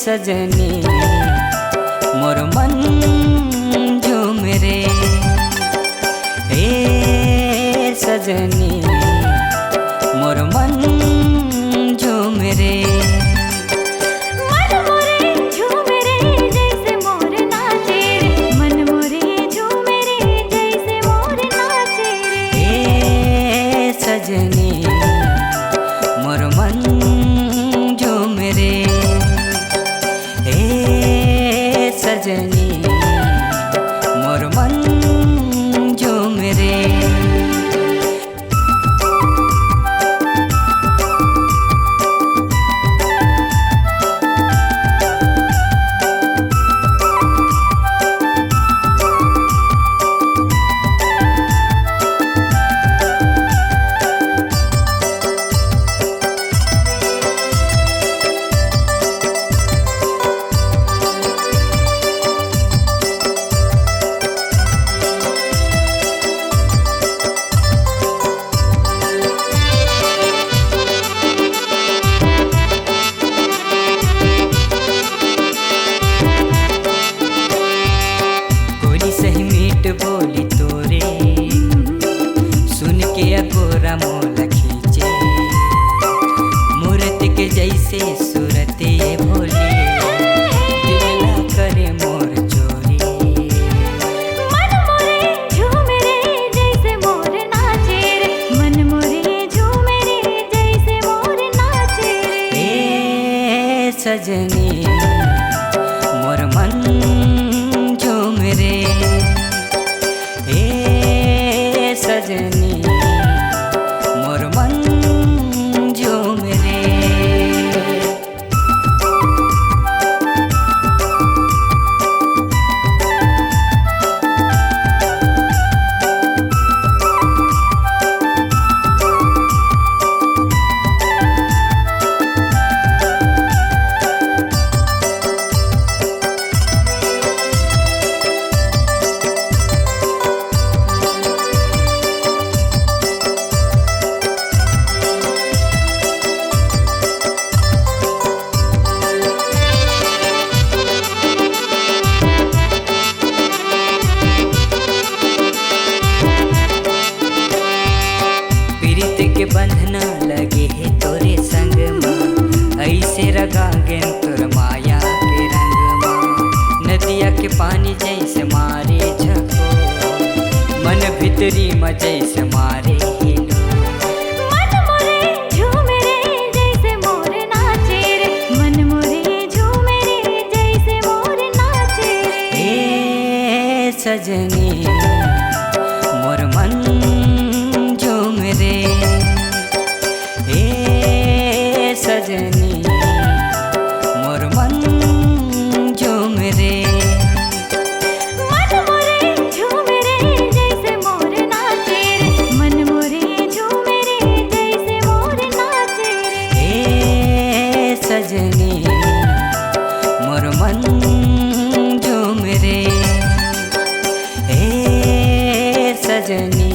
सजनी मोर मन झूम रे, ए सजनी मोर मन झूम रे। मन मोरे झूम रे जैसे मोर नाचे रे, मन मोरे झूम रे जैसे मोर नाचे रे। ए सजनी मोर मन झूम रे, ए सजनी मोर मन झूम रे। बोली तोरे सुन के अगोरा मोल खींचे, मूर्ति के जैसे सूरत ये भोली दिलला करे मोर चोरी। मन मोरे झूम रे जैसे मोर नाचे रे, मन मोरे झूम रे जैसे मोर नाचे रे। ए सजनी मोर मन झूम रे, ए सजनी मोर मन झूम रे। के बंधना लगे है तोरे संग माँ, ऐसे रगागे तोर माया के रंग माँ। नदिया के पानी जैसे मारे झको, मन भीतरी में जैसे मारे हिलो। मन मोरे झूम रे जैसे मोर नाचे रे, मन मोरे झूम रे जैसे मोर नाचे रे। ए सजनी मोर मन झूम रे, ए सजनी मोर मन झूम रे। मन मोरे झूम रे जैसे मोर नाचे रे, मन मोरे झूम रे जैसे मोर नाचे रे। ए सजनी मोर मन झूम रे, ए सजनी